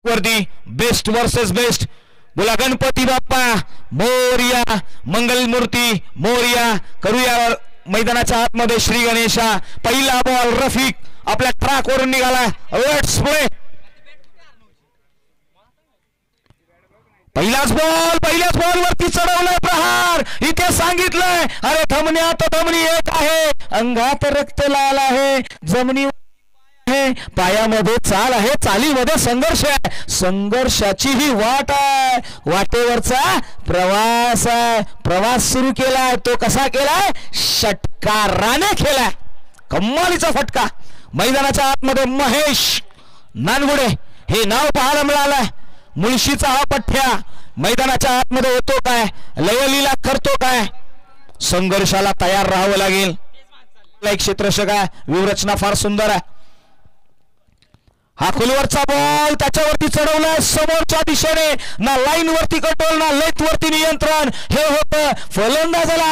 वरती best versus best. बोला गणपती बाप्पा मोरया, मंगलमूर्ती मोरया. करूया मैदानाच्या आतमध्ये श्री गणेशा. पहिला बॉल रफिक आपल्या ट्रॅक वरून निघाला. Let's play. पहिल्याच बॉल वरती चढवलाय प्रहार. इथे सांगितलंय अरे धमन्यात धमनी एक आहे, अंगात रक्त लाल आहे, जमिनी आहे, पायामध्ये चाल आहे, चालीमध्ये संघर्ष आहे, संघर्षाची ही वाट आहे, वाटेवरचा प्रवास आहे. प्रवास सुरू केलाय तो कसा केलाय? षटकाराने केलाय. कमालीचा फटका. मैदानाच्या आतमध्ये महेश नानगुडे हे नाव पाहायला मिळालंय. मुळशीचा हा पठ्या मैदानाच्या आतमध्ये होतो काय, लयलीला करतो काय, संघर्षाला तयार राहावं लागेल. एक क्षेत्ररक्षक आहे, व्यूहरचना फार सुंदर आहे. हा खोलवरचा बॉल त्याच्यावरती चढवलाय समोरच्या दिशेने. ना लाईन वरती कंट्रोल ना लेथ वरती नियंत्रण. हे होतं फलंदाजाला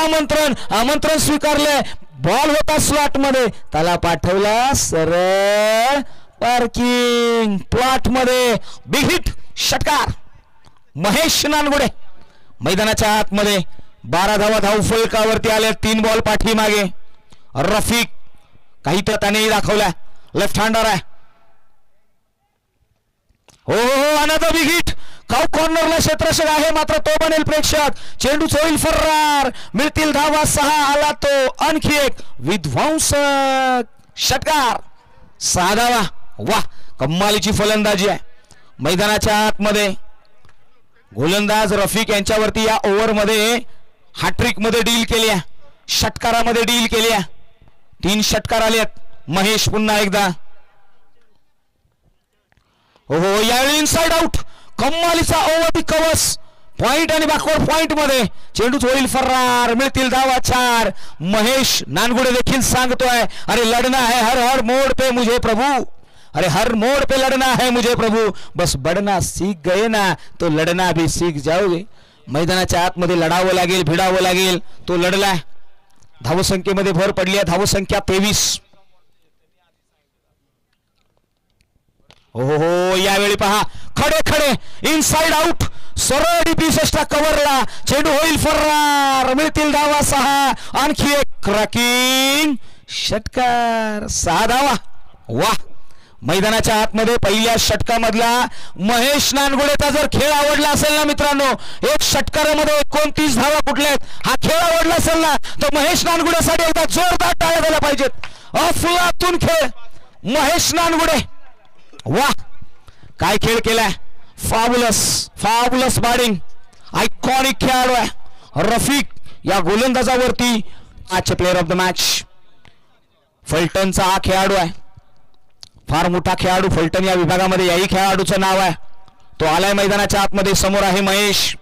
आमंत्रण स्वीकारलंय. बॉल होता स्लॉट मध्ये, त्याला पाठवला सरळ पार्किंग प्लॉट मध्ये. बिग हिट षटकार महेश नानगुडे. मैदानाच्या आतमध्ये 12 धावा धावफलकावरती आले. 3 बॉल पाठीमागे. रफिक काही तर त्यानेही दाखवल्या. लेफ्ट हँडर आहे. हो अनदर बिग हिट. काउ कॉर्नरला क्षेत्ररक्षक आहे मात्र तो बनेल प्रेक्षक. चेंडू होईल फरार. मिळतील धावा 6. आला तो आणखी एक विध्वंसक षटकार. 6 धावा. वाह कमालीची फलंदाजी आहे. मैदानाच्या आतमध्ये गोलंदाज रफिक यांच्यावरती या ओव्हर मध्ये हॅट्रिक मध्ये डील केल्या, षटकारामध्ये डील केल्या. 3 षटकार आलेत. महेश पुन्हा एकदा. हो यावेळी इनसाइड आउट. कमालीचा ओव्हर दी कव्हर्स. पॉइंट आणि बॅकवर्ड पॉइंट मध्ये चेंडू होईल फरार. मिळतील धावा 4. महेश नानगुडे देखील सांगतोय अरे लढना है हर हर मोड़ पे मुझे प्रभु, अरे हर मोड़ पे लड़ना है मुझे प्रभु, बस बढ़ना सीख गए ना तो लड़ना भी सीख जाओगे. मैदानाच्या आतमध्ये लढावं लागेल, भिडावं लागेल. तो लढलाय. धावसंख्येमध्ये भर पडली आहे. धावसंख्या 23. हो यावेळी पहा खडे खडे इनसाइड आउट. सरळ डीपी षष्टा कव्हरला. चेंडू होईल फरार. मिळतील धावा 6. आणखी एक क्रॅकिंग षटकार. 6 धावा. वाह मैदानाच्या आतमध्ये पहिल्या षटकामधला महेश नानगुडेचा जर खेळ आवडला असेल ना मित्रांनो, एक षटकारामध्ये 29 धावा कुठल्यात, हा खेळ आवडला असेल ना तर महेश नानगुडेसाठी एकदा जोरदार टाळ्या झाल्या पाहिजेत. अफलातून खेळ महेश नानगुडे. वाह काय खेळ केलाय. फाबुलस बॅटिंग. आयकॉनिक खेळाडू आहे रफिक या गोलंदाजावरती. आजचे प्लेअर ऑफ द मॅच फलटणचा हा खेळाडू आहे. फार मोठा खेळाडू फलटण या विभागामध्ये. याही खेळाडूचं नाव आहे. तो आलाय मैदानाच्या आतमध्ये. समोर आहे महेश.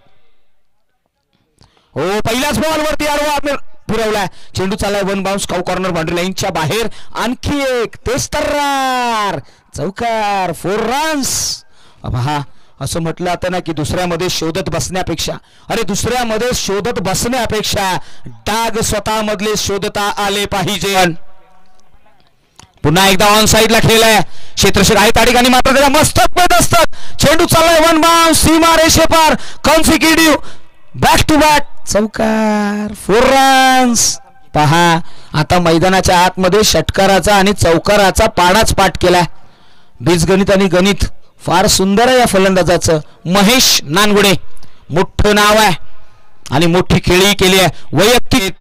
हो पहिल्याच बॉल वरती आडवा पुरवलाय. चेंडू चाललाय 1 बाउन्स. काउ कॉर्नर बाउंड्री लाईनच्या बाहेर. आणखी एक तेस्तरार चौकार. 4 रन्स. पहा असं म्हटलं आता ना की दुसऱ्यामध्ये शोधत बसण्यापेक्षा डाग स्वतः मधले शोधता आले पाहिजे. पुन्हा एकदा ऑन साइडला खेळलाय. क्षेत्ररक्षक आहे त्या ठिकाणी मात्र त्याला मस्तक पेट असतात. चेंडू चाललाय 1 बाउन्स. सीमा रेषेपार. कॉन्सिक्युटिव्ह बॅक टू बॅक चौकार. 4 रन्स. पहा आता मैदानाच्या आतमध्ये षटकाराचा आणि चौकाराचा पाडाच पाठ केलाय. बीजगणित आणि गणित फार सुंदर आहे या फलंदाजाचं. महेश नानगुडे मोठं नाव आहे आणि मोठी खेळी केली आहे. वैयक्तिक